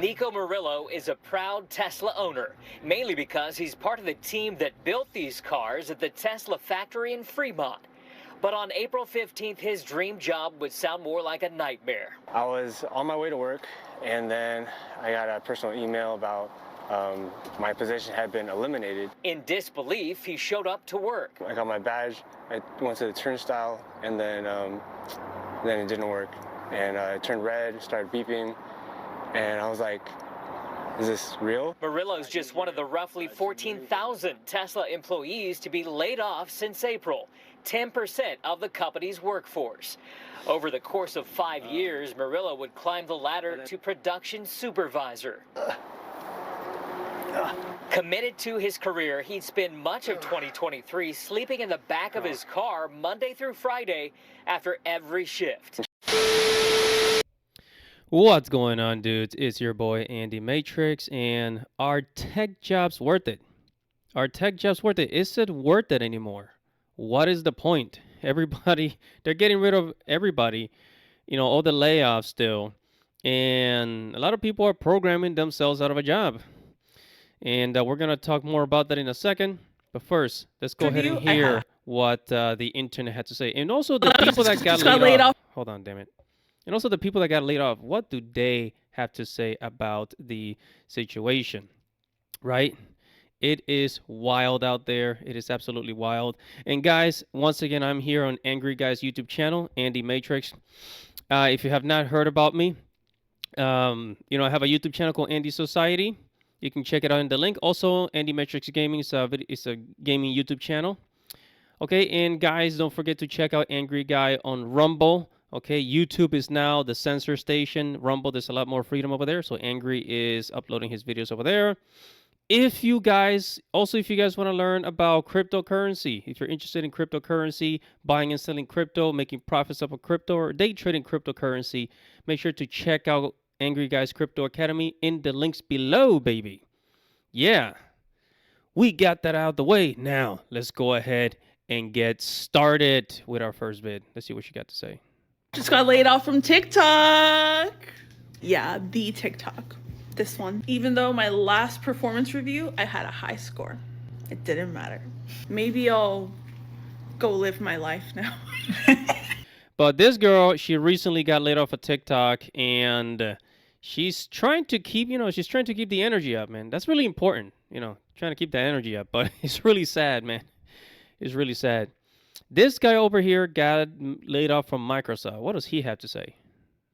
Nico Murillo is a proud Tesla owner, mainly because he's part of the team that built these cars at the Tesla factory in Fremont. But on April 15th, his dream job would sound more like a nightmare. I was on my way to work, and then I got a personal email about my position had been eliminated. In disbelief, he showed up to work. I got my badge, I went to the turnstile, and then it didn't work. And it turned red, started beeping, and I was like, is this real? Murillo's just one of the roughly 14,000 Tesla employees to be laid off since April, 10% of the company's workforce. Over the course of 5 years, Murillo would climb the ladder to production supervisor. Committed to his career, he'd spend much of 2023 sleeping in the back of his car Monday through Friday after every shift. What's going on, dudes? It's your boy Andy Matrix, and are tech jobs worth it? Are tech jobs worth it? Is it worth it anymore? What is the point? Everybody, they're getting rid of everybody, all the layoffs still, and a lot of people are programming themselves out of a job. And we're going to talk more about that in a second. But first, let's go ahead and hear what the internet had to say. And also the people that got laid off. Hold on, damn it. And also the people that got laid off, what do they have to say about the situation, right? It is wild out there. It is absolutely wild. And guys, once again, I'm here on Angry Guy's YouTube channel, Andy Matrix. If you have not heard about me, I have a YouTube channel called Andy Society. You can check it out in the link. Also, Andy Matrix Gaming is a gaming YouTube channel. Okay, and guys, don't forget to check out Angry Guy on Rumble. Okay, YouTube is now the censor station. Rumble, there's a lot more freedom over there. So Angry is uploading his videos over there. If you guys want to learn about cryptocurrency, if you're interested in cryptocurrency, buying and selling crypto, making profits off of crypto, or day trading cryptocurrency, make sure to check out Angry Guys Crypto Academy in the links below, baby. Yeah, we got that out of the way. Now, let's go ahead and get started with our first vid. Let's see what you got to say. Just got laid off from TikTok. Yeah, the TikTok. This one. Even though my last performance review, I had a high score. It didn't matter. Maybe I'll go live my life now. But this girl, she recently got laid off of TikTok, and she's trying to keep, the energy up, man. That's really important, trying to keep that energy up. But it's really sad, man. It's really sad. This guy over here got laid off from Microsoft. What does he have to say?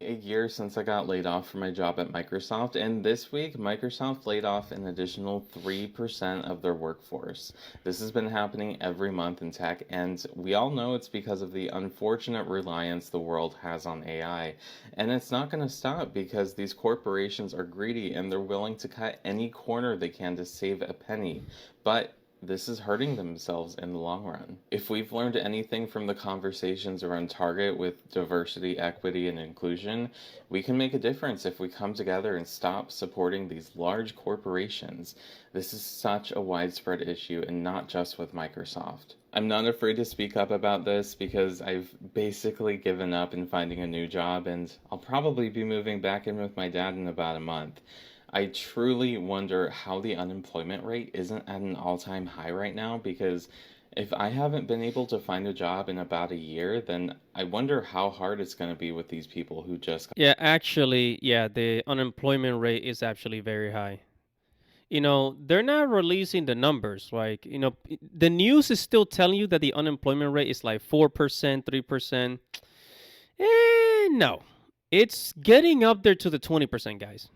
A year since I got laid off from my job at Microsoft, and this week Microsoft laid off an additional 3% of their workforce. This has been happening every month in tech, and we all know it's because of the unfortunate reliance the world has on AI. And it's not going to stop because these corporations are greedy and they're willing to cut any corner they can to save a penny. But this is hurting themselves in the long run. If we've learned anything from the conversations around Target with diversity, equity, and inclusion, we can make a difference if we come together and stop supporting these large corporations. This is such a widespread issue, and not just with Microsoft. I'm not afraid to speak up about this because I've basically given up in finding a new job, and I'll probably be moving back in with my dad in about a month. I truly wonder how the unemployment rate isn't at an all-time high right now, because if I haven't been able to find a job in about a year, then I wonder how hard it's going to be with these people who just... Yeah, actually, the unemployment rate is actually very high. They're not releasing the numbers. Like, the news is still telling you that the unemployment rate is like 4%, 3%. No, it's getting up there to the 20%, guys.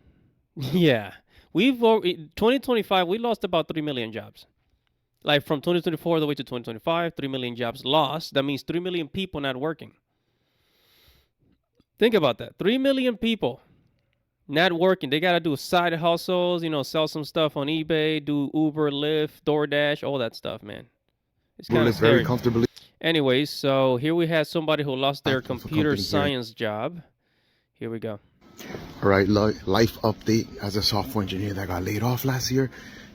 Yeah, 2025, we lost about 3 million jobs. Like from 2024 all the way to 2025, 3 million jobs lost. That means 3 million people not working. Think about that. 3 million people not working. They got to do side hustles, sell some stuff on eBay, do Uber, Lyft, DoorDash, all that stuff, man. It's kind of scary. Very comfortably. Anyways, so here we had somebody who lost their computer science job. Here we go. All right, life update. As a software engineer that got laid off last year,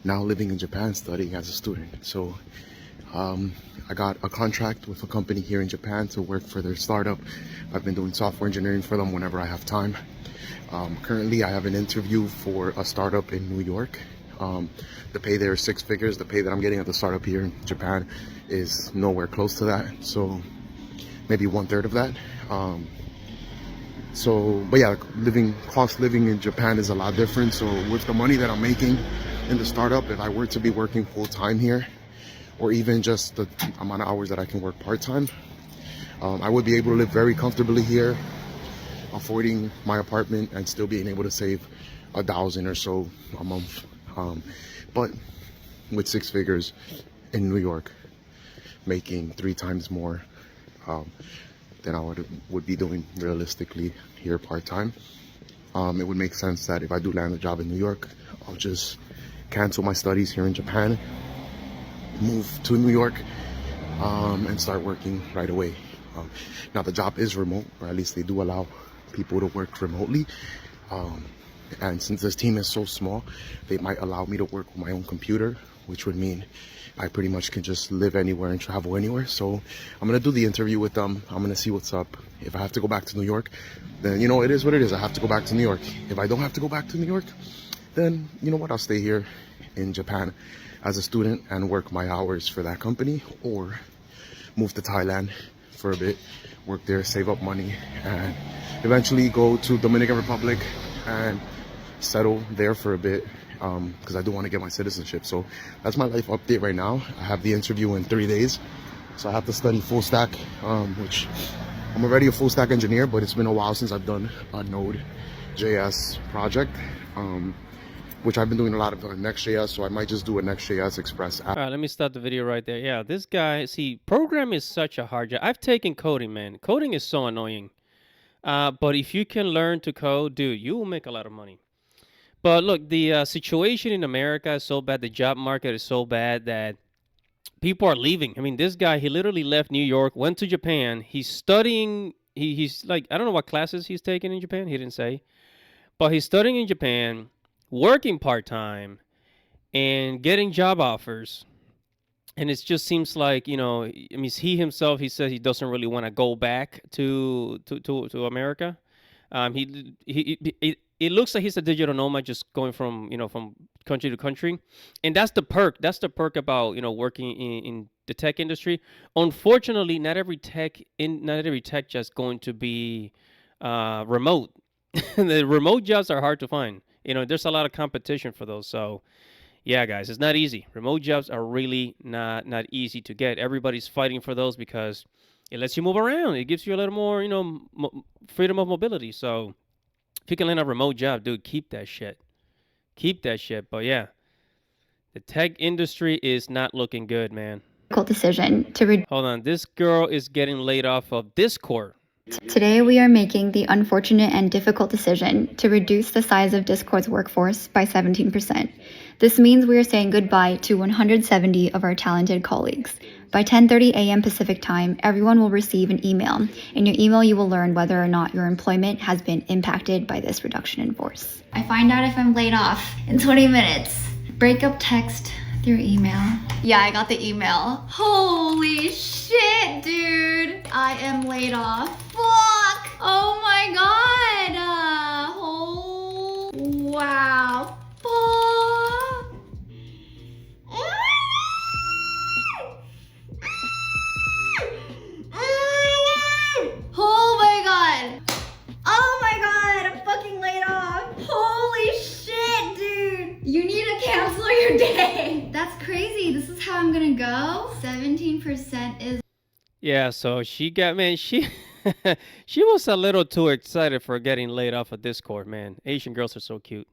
now living in Japan studying as a student. So I got a contract with a company here in Japan to work for their startup. I've been doing software engineering for them whenever I have time. Currently, I have an interview for a startup in New York. The pay there is 6 figures. The pay that I'm getting at the startup here in Japan is nowhere close to that. So maybe 1/3 of that. But yeah, cost living in Japan is a lot different. So with the money that I'm making in the startup, if I were to be working full time here, or even just the amount of hours that I can work part-time, I would be able to live very comfortably here, affording my apartment and still being able to save $1,000 or so a month. But with 6 figures in New York, making 3 times more than I would be doing realistically here part-time, it would make sense that if I do land a job in New York, I'll just cancel my studies here in Japan, move to New York, and start working right away. Now the job is remote, or at least they do allow people to work remotely. And since this team is so small, they might allow me to work with my own computer, which would mean I pretty much can just live anywhere and travel anywhere. So I'm gonna do the interview with them. I'm gonna see what's up. If I have to go back to New York, then it is what it is. I have to go back to New York. If I don't have to go back to New York, then you know what, I'll stay here in Japan as a student and work my hours for that company, or move to Thailand for a bit, work there, save up money, and eventually go to Dominican Republic and settle there for a bit, because I do want to get my citizenship. So that's my life update right now. I have the interview in 3 days, so I have to study full stack, which I'm already a full stack engineer, but it's been a while since I've done a Node.js project, which I've been doing a lot of Next.js, so I might just do a Next.js Express app. All right, let me stop the video right there. Yeah, this guy, see, program is such a hard job. I've taken coding, man. Coding is so annoying. But if you can learn to code, dude, you will make a lot of money. But look, the situation in America is so bad. The job market is so bad that people are leaving. I mean, this guy, he literally left New York, went to Japan. He's studying. He's like, I don't know what classes he's taking in Japan. He didn't say. But he's studying in Japan, working part-time, and getting job offers. And it just seems like, I mean, he himself, he says he doesn't really want to go back to America. It looks like he's a digital nomad, just going from country to country. And that's the perk. That's the perk about, working in the tech industry. Unfortunately, not every tech just going to be remote. The remote jobs are hard to find. There's a lot of competition for those. So yeah, guys, it's not easy. Remote jobs are really not easy to get. Everybody's fighting for those because it lets you move around. It gives you a little more, freedom of mobility. So if you can land a remote job, dude, keep that shit. Keep that shit. But yeah, the tech industry is not looking good, man. Decision to Hold on. This girl is getting laid off of Discord. Today we are making the unfortunate and difficult decision to reduce the size of Discord's workforce by 17%. This means we are saying goodbye to 170 of our talented colleagues. By 10:30 a.m. Pacific time, everyone will receive an email. In your email, you will learn whether or not your employment has been impacted by this reduction in force. I find out if I'm laid off in 20 minutes. Breakup text through email. Yeah, I got the email. Holy shit, dude. I am laid off. Fuck. Oh my god. Wow. Fuck. Oh my god. Oh my god. I'm fucking laid off. Holy shit, dude. You need to cancel your day. That's crazy. This is how I'm gonna go. 17% is. Yeah, so she got, man, she was a little too excited for getting laid off of Discord, man. Asian girls are so cute.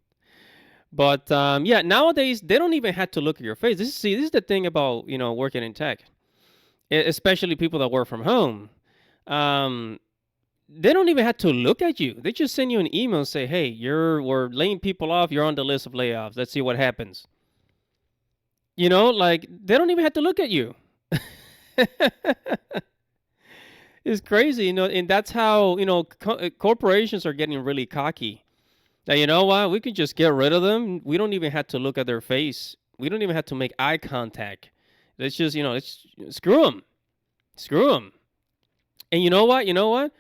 But yeah, nowadays they don't even have to look at your face. This is the thing about, working in tech, especially people that work from home. They don't even have to look at you. They just send you an email and say, hey, we're laying people off. You're on the list of layoffs. Let's see what happens. Like, they don't even have to look at you. It's crazy, and that's how, corporations are getting really cocky. Now, you know what? We can just get rid of them. We don't even have to look at their face. We don't even have to make eye contact. Let's just, let's screw them. Screw them. And you know what?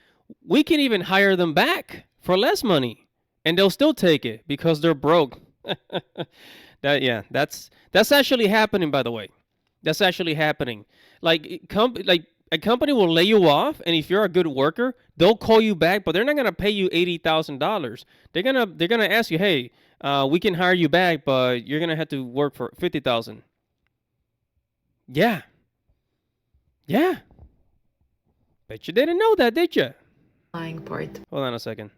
We can even hire them back for less money, and they'll still take it because they're broke. That's actually happening, by the way. That's actually happening. Like a company will lay you off, and if you're a good worker, they'll call you back, but they're not gonna pay you $80,000. They're gonna ask you, hey, we can hire you back, but you're gonna have to work for $50,000. Yeah. Yeah. Bet you didn't know that, did you? Lying part. Hold on a second.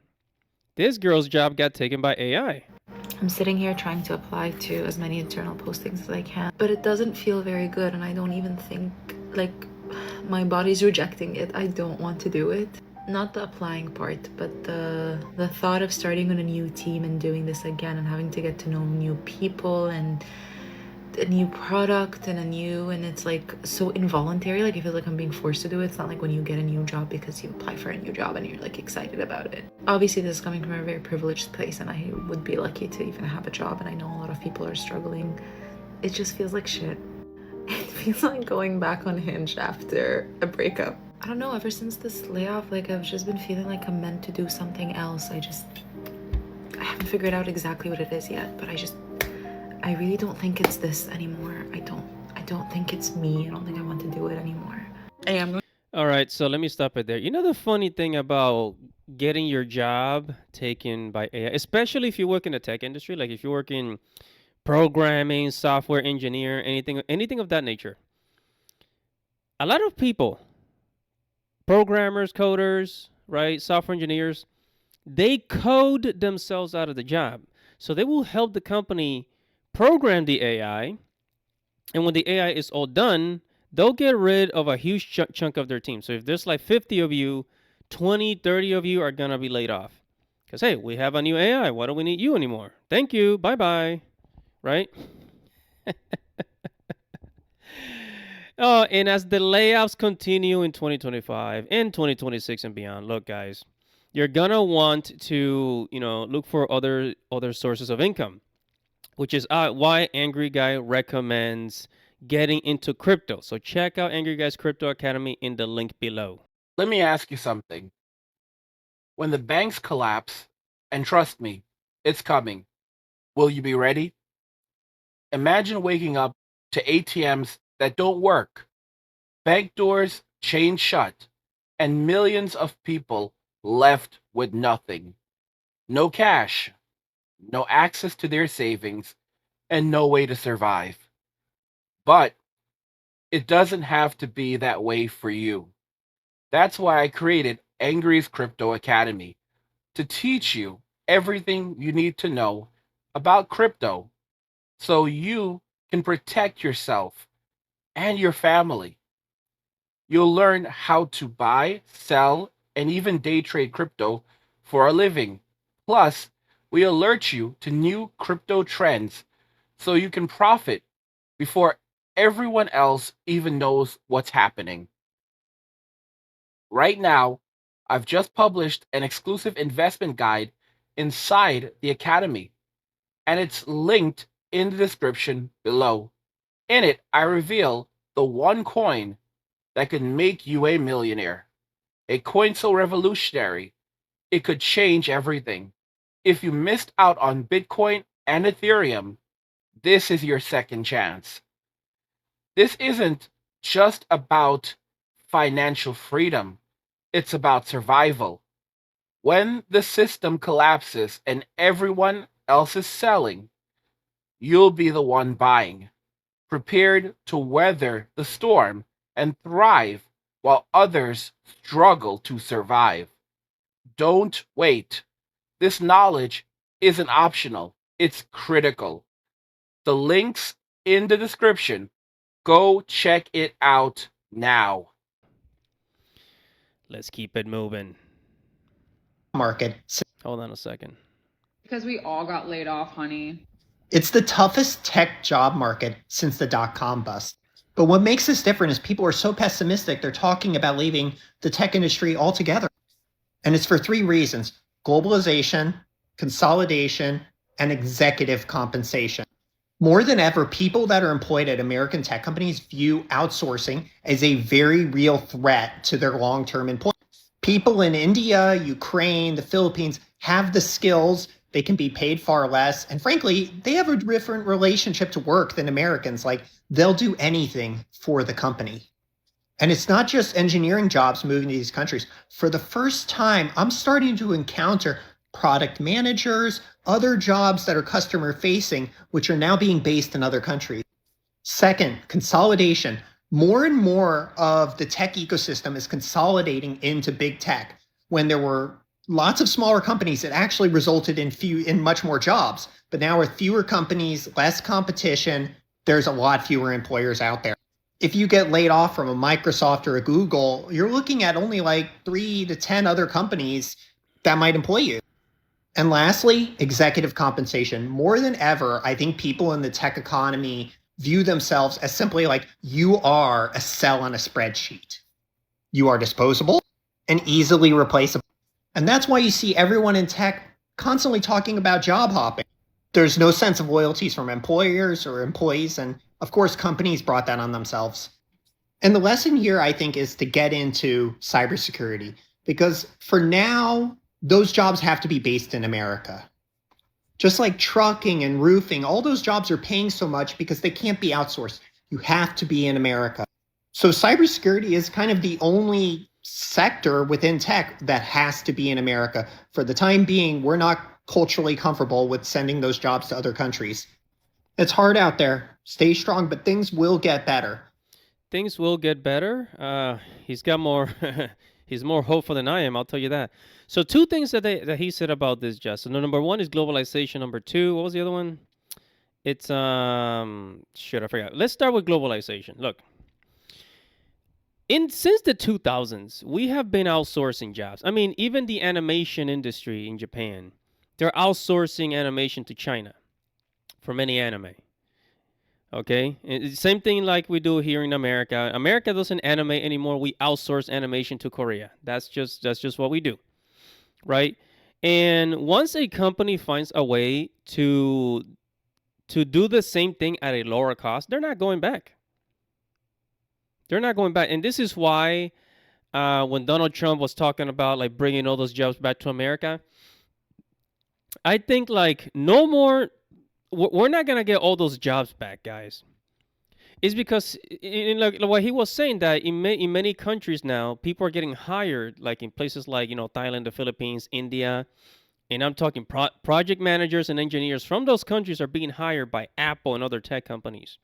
This girl's job got taken by AI. I'm sitting here trying to apply to as many internal postings as I can, but it doesn't feel very good, and I don't even think, like, my body's rejecting it. I don't want to do it. Not the applying part, but the thought of starting on a new team and doing this again and having to get to know new people and a new product and it's like so involuntary. Like, I feel like I'm being forced to do it. It's not like when you get a new job because you apply for a new job and you're like excited about it. Obviously this is coming from a very privileged place, and I would be lucky to even have a job, and I know a lot of people are struggling. It just feels like shit. It feels like going back on Hinge after a breakup. I don't know, ever since this layoff, like, I've just been feeling like I'm meant to do something else. I haven't figured out exactly what it is yet, but I really don't think it's this anymore. I don't think it's me. I don't think I want to do it anymore. All right, so let me stop it there. You know the funny thing about getting your job taken by AI, especially if you work in the tech industry, like if you work in programming, software engineer, anything of that nature. A lot of people, programmers, coders, right, software engineers, they code themselves out of the job. So they will help the company program the AI, and when the AI is all done, they'll get rid of a huge chunk of their team. So if there's like 50 of you, 20, 30 of you are going to be laid off. Because, hey, we have a new AI. Why don't we need you anymore? Thank you. Bye-bye. Right? Oh, and as the layoffs continue in 2025 and 2026 and beyond, look, guys, you're going to want to, look for other sources of income, which is why Angry Guy recommends getting into crypto. So check out Angry Guy's Crypto Academy in the link below. Let me ask you something. When the banks collapse, and trust me, it's coming, will you be ready? Imagine waking up to ATMs that don't work, bank doors chained shut, and millions of people left with nothing. No cash, no access to their savings, and no way to survive. But it doesn't have to be that way for you. That's why I created Angry's Crypto Academy, to teach you everything you need to know about crypto so you can protect yourself and your family. You'll learn how to buy, sell, and even day trade crypto for a living. Plus, we alert you to new crypto trends so you can profit before everyone else even knows what's happening. Right now, I've just published an exclusive investment guide inside the Academy, and it's linked in the description below. In it, I reveal the one coin that could make you a millionaire. A coin so revolutionary, it could change everything. If you missed out on Bitcoin and Ethereum, this is your second chance. This isn't just about financial freedom. It's about survival. When the system collapses and everyone else is selling, you'll be the one buying, prepared to weather the storm and thrive while others struggle to survive. Don't wait. This knowledge isn't optional, it's critical. The link's in the description. Go check it out now. Let's keep it moving. Market. Hold on a second. Because we all got laid off, honey. It's the toughest tech job market since the dot-com bust. But what makes this different is people are so pessimistic, they're talking about leaving the tech industry altogether. And it's for three reasons: globalization, consolidation, and executive compensation. More than ever, people that are employed at American tech companies view outsourcing as a very real threat to their long-term employment. People in India, Ukraine, the Philippines have the skills. They can be paid far less. And frankly, they have a different relationship to work than Americans. Like, they'll do anything for the company. And it's not just engineering jobs moving to these countries. For the first time, I'm starting to encounter product managers, other jobs that are customer facing, which are now being based in other countries. Second, consolidation. More and more of the tech ecosystem is consolidating into big tech. When there were lots of smaller companies, it actually resulted in much more jobs. But now with fewer companies, less competition, there's a lot fewer employers out there. If you get laid off from a Microsoft or a Google, you're looking at only like 3 to 10 other companies that might employ you. And lastly, executive compensation. More than ever, I think people in the tech economy view themselves as simply like, you are a cell on a spreadsheet. You are disposable and easily replaceable. And that's why you see everyone in tech constantly talking about job hopping. There's no sense of loyalties from employers or employees. And of course, companies brought that on themselves. And the lesson here, I think, is to get into cybersecurity, because for now, those jobs have to be based in America. Just like trucking and roofing, all those jobs are paying so much because they can't be outsourced. You have to be in America. So cybersecurity is kind of the only sector within tech that has to be in America. For the time being, we're not culturally comfortable with sending those jobs to other countries. It's hard out there. Stay strong, but things will get better. Things will get better. He's got more. He's more hopeful than I am. I'll tell you that. So 2 things that he said about this, Justin. Number 1 is globalization. Number 2, what was the other one? It's shit, I forgot. Let's start with globalization. Look, since the 2000s, we have been outsourcing jobs. I mean, even the animation industry in Japan, they're outsourcing animation to China for many anime. Okay, same thing like we do here in America. America doesn't animate anymore. We outsource animation to Korea. That's just what we do, right? And once a company finds a way to do the same thing at a lower cost, they're not going back. They're not going back. And this is why when Donald Trump was talking about like bringing all those jobs back to America, I think like no more. We're not going to get all those jobs back, guys. It's because like what he was saying, that in many countries now, people are getting hired, like in places like, Thailand, the Philippines, India. And I'm talking project managers and engineers from those countries are being hired by Apple and other tech companies,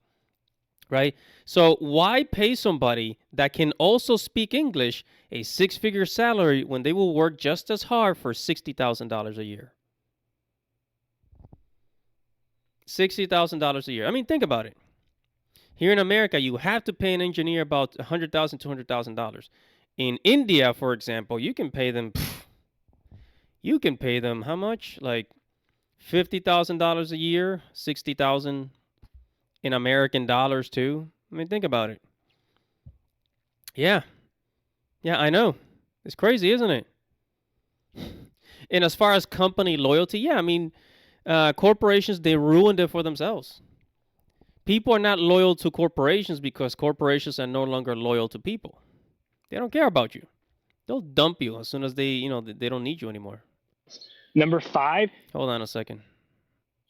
right? So why pay somebody that can also speak English a 6-figure salary when they will work just as hard for $60,000 a year? $60,000 a year. I mean, think about it. Here in America, you have to pay an engineer about $100,000, $200,000. In India, for example, you can pay them. You can pay them how much? Like $50,000 a year, $60,000 in American dollars too. I mean, think about it. Yeah, I know. It's crazy, isn't it? And as far as company loyalty, yeah, I mean. Corporations, they ruined it for themselves. People are not loyal to corporations because corporations are no longer loyal to people. They don't care about you. They'll dump you as soon as they don't need you anymore. Number 5. Hold on a second.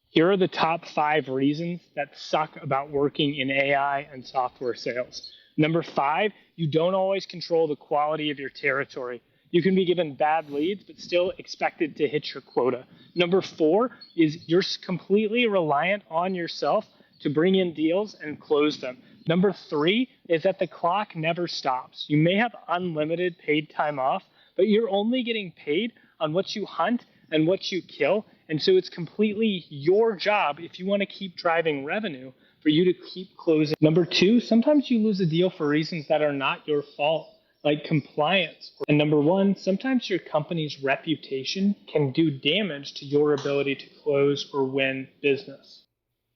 Here are the top 5 reasons that suck about working in AI and software sales. Number 5, you don't always control the quality of your territory. You can be given bad leads, but still expected to hit your quota. Number 4 is you're completely reliant on yourself to bring in deals and close them. Number 3 is that the clock never stops. You may have unlimited paid time off, but you're only getting paid on what you hunt and what you kill. And so it's completely your job, if you want to keep driving revenue, for you to keep closing. Number 2, sometimes you lose a deal for reasons that are not your fault, like compliance. And number 1, sometimes your company's reputation can do damage to your ability to close or win business.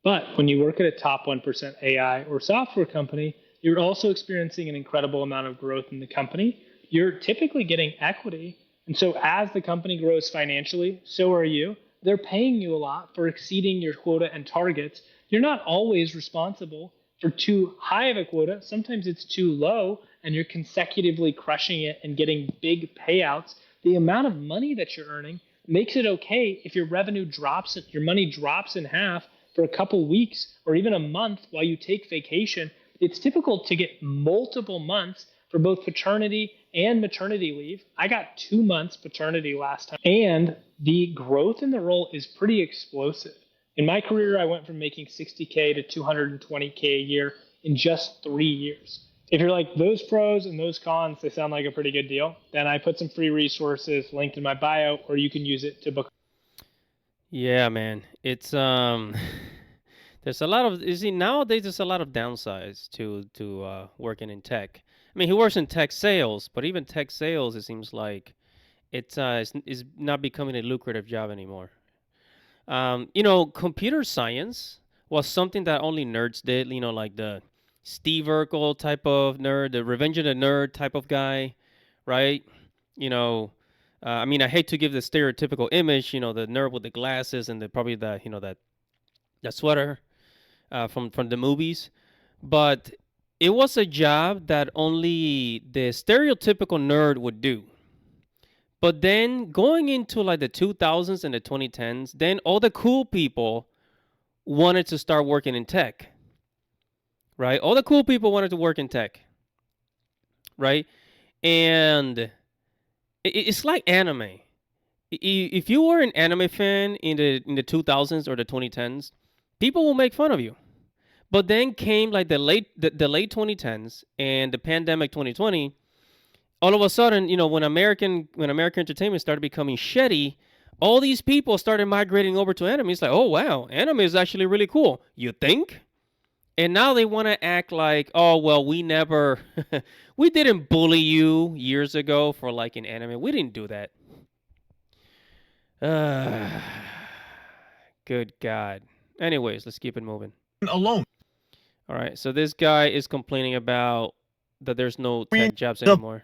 But when you work at a top 1% AI or software company, you're also experiencing an incredible amount of growth in the company. You're typically getting equity. And so as the company grows financially, so are you. They're paying you a lot for exceeding your quota and targets. You're not always responsible for too high of a quota. Sometimes it's too low and you're consecutively crushing it and getting big payouts. The amount of money that you're earning makes it okay if your revenue drops, your money drops in half for a couple weeks or even a month while you take vacation. It's difficult to get multiple months for both paternity and maternity leave. I got 2 months paternity last time, and the growth in the role is pretty explosive. In my career, I went from making $60K to $220K a year in just 3 years. If you're like, those pros and those cons, they sound like a pretty good deal, then I put some free resources linked in my bio, or you can use it to book. Yeah, man. It's there's a lot of, you see, nowadays there's a lot of downsides to working in tech. I mean, he works in tech sales, but even tech sales, it seems like it's not becoming a lucrative job anymore. You know, computer science was something that only nerds did, you know, like the Steve Urkel type of nerd, the Revenge of the Nerd type of guy, right? You know, I mean, I hate to give the stereotypical image, you know, the nerd with the glasses and probably the, you know, that sweater from the movies, but it was a job that only the stereotypical nerd would do. But then going into like the 2000s and the 2010s, then all the cool people wanted to start working in tech, right? All the cool people wanted to work in tech, right? And it's like anime. If you were an anime fan in the 2000s or the 2010s, people will make fun of you. But then came like the late 2010s and the pandemic 2020. All of a sudden, you know, when American entertainment started becoming shitty, all these people started migrating over to anime. It's like, oh wow, anime is actually really cool. You think? And now they want to act like, oh well, we never, we didn't bully you years ago for liking anime. We didn't do that. Good God. Anyways, let's keep it moving. Alone. All right. So this guy is complaining about that there's no tech jobs anymore.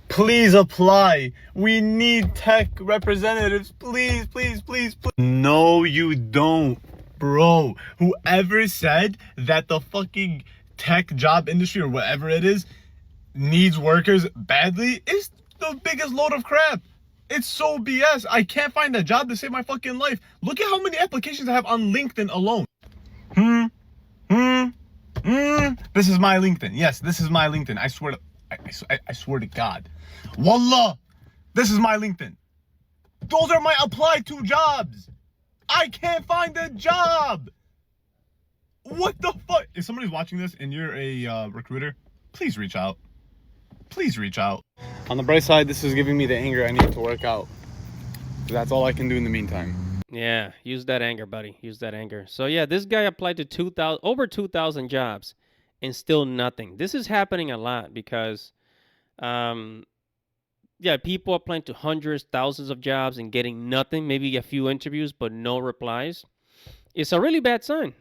Please apply. We need tech representatives. Please, please, please, please. No, you don't, bro. Whoever said that the fucking tech job industry or whatever it is needs workers badly is the biggest load of crap. It's so BS. I can't find a job to save my fucking life. Look at how many applications I have on LinkedIn alone. This is my LinkedIn. Yes, this is my LinkedIn. I swear to, I swear to God. Wallah, this is my LinkedIn. Those are my apply to jobs. I can't find a job. What the fuck? If somebody's watching this and you're a recruiter, please reach out. Please reach out. On the bright side, this is giving me the anger I need to work out. That's all I can do in the meantime. Yeah, use that anger, buddy. Use that anger. So yeah, this guy applied to over 2,000 jobs and still nothing. This is happening a lot because, yeah, people applying to hundreds, thousands of jobs and getting nothing, maybe a few interviews, but no replies. It's a really bad sign.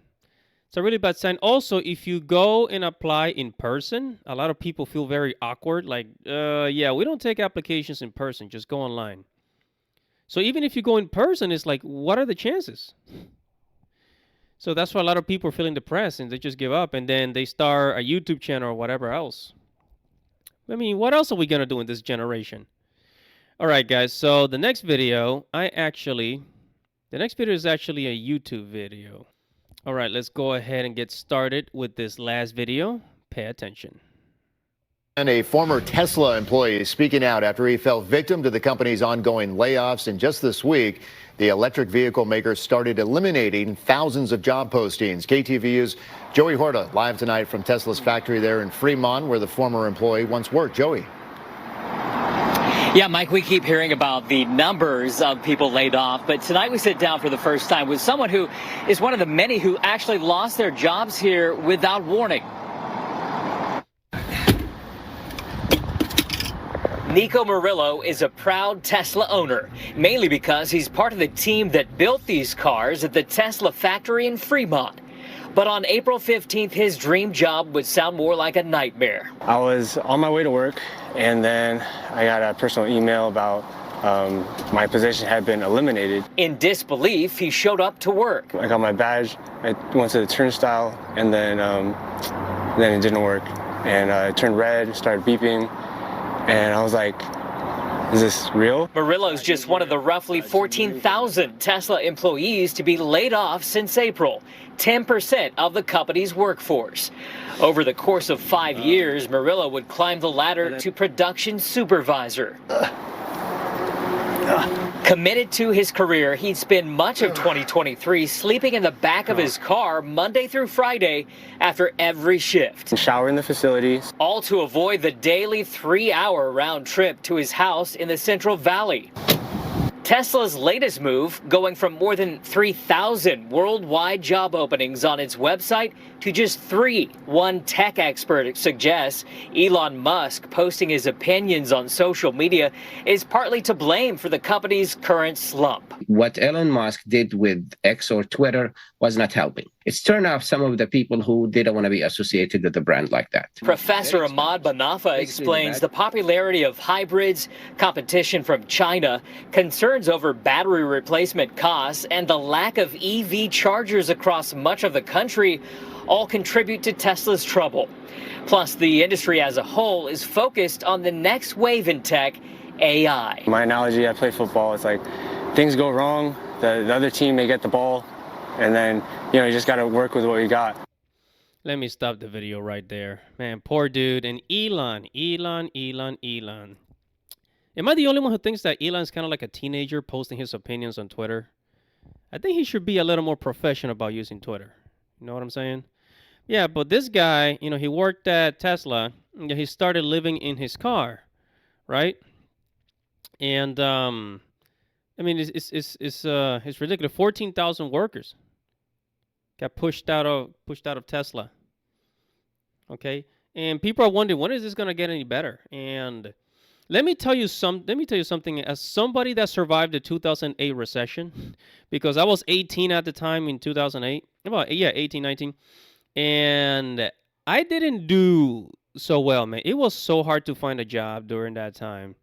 It's a really bad sign. Also, if you go and apply in person, a lot of people feel very awkward. Like, yeah, we don't take applications in person. Just go online. So even if you go in person, it's like, what are the chances? So that's why a lot of people are feeling depressed and they just give up and then they start a YouTube channel or whatever else. I mean, what else are we going to do in this generation? All right, guys. So the next video, the next video is actually a YouTube video. All right, let's go ahead and get started with this last video. Pay attention. And a former Tesla employee is speaking out after he fell victim to the company's ongoing layoffs. And just this week, the electric vehicle maker started eliminating thousands of job postings. KTVU's Joey Horta live tonight from Tesla's factory there in Fremont, where the former employee once worked. Joey. Yeah, Mike, we keep hearing about the numbers of people laid off, but tonight we sit down for the first time with someone who is one of the many who actually lost their jobs here without warning. Nico Murillo is a proud Tesla owner, mainly because he's part of the team that built these cars at the Tesla factory in Fremont. But on April 15th, his dream job would sound more like a nightmare. I was on my way to work, and then I got a personal email about my position had been eliminated. In disbelief, he showed up to work. I got my badge, I went to the turnstile, and then it didn't work. And it turned red, started beeping, and I was like, is this real? Murillo's just one of the roughly 14,000 Tesla employees to be laid off since April, 10% of the company's workforce. Over the course of 5 years, Murillo would climb the ladder to production supervisor. Committed to his career, he'd spend much of 2023 sleeping in the back of his car Monday through Friday after every shift. Shower in the facilities. All to avoid the daily 3-hour round trip to his house in the Central Valley. Tesla's latest move, going from more than 3,000 worldwide job openings on its website to just 3, one tech expert suggests. Elon Musk posting his opinions on social media is partly to blame for the company's current slump. What Elon Musk did with X or Twitter was not helping. It's turned off some of the people who didn't want to be associated with a brand like that. Professor Ahmad Banafa explains the popularity of hybrids, competition from China, concerns over battery replacement costs, and the lack of EV chargers across much of the country all contribute to Tesla's trouble. Plus, the industry as a whole is focused on the next wave in tech, AI. My analogy, I play football, it's like things go wrong, the other team may get the ball, and then, you just got to work with what you got. Let me stop the video right there. Man, poor dude. And Elon. Am I the only one who thinks that Elon's kind of like a teenager posting his opinions on Twitter? I think he should be a little more professional about using Twitter. You know what I'm saying? Yeah, but this guy, he worked at Tesla. He started living in his car, right? And it's ridiculous. 14,000 workers got pushed out of Tesla. Okay, and people are wondering, when is this gonna get any better? And let me tell you something. As somebody that survived the 2008 recession, because I was 18 at the time in 2008, 18, 19, and I didn't do so well, man. It was so hard to find a job during that time.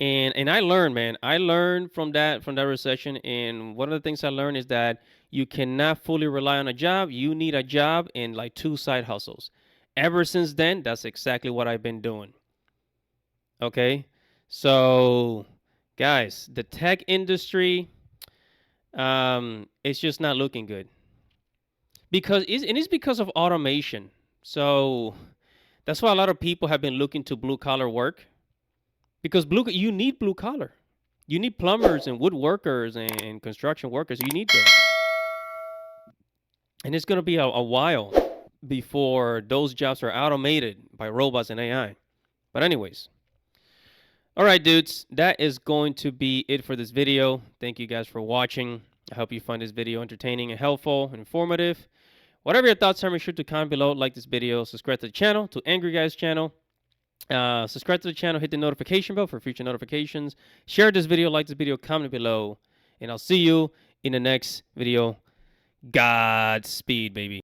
And I learned, man. I learned from that recession, and one of the things I learned is that you cannot fully rely on a job. You need a job and like 2 side hustles. Ever since then, that's exactly what I've been doing. Okay, so guys, the tech industry, it's just not looking good it's because of automation. So that's why a lot of people have been looking to blue collar work. Because you need blue collar. You need plumbers and woodworkers and construction workers. You need those. And it's going to be a while before those jobs are automated by robots and AI. But anyways. All right, dudes. That is going to be it for this video. Thank you guys for watching. I hope you find this video entertaining and helpful and informative. Whatever your thoughts are, make sure to comment below. Like this video. Subscribe to the channel, to Angry Guy's channel. Subscribe to the channel, hit the notification bell for future notifications. Share this video, like this video, comment below, and I'll see you in the next video. Godspeed, baby.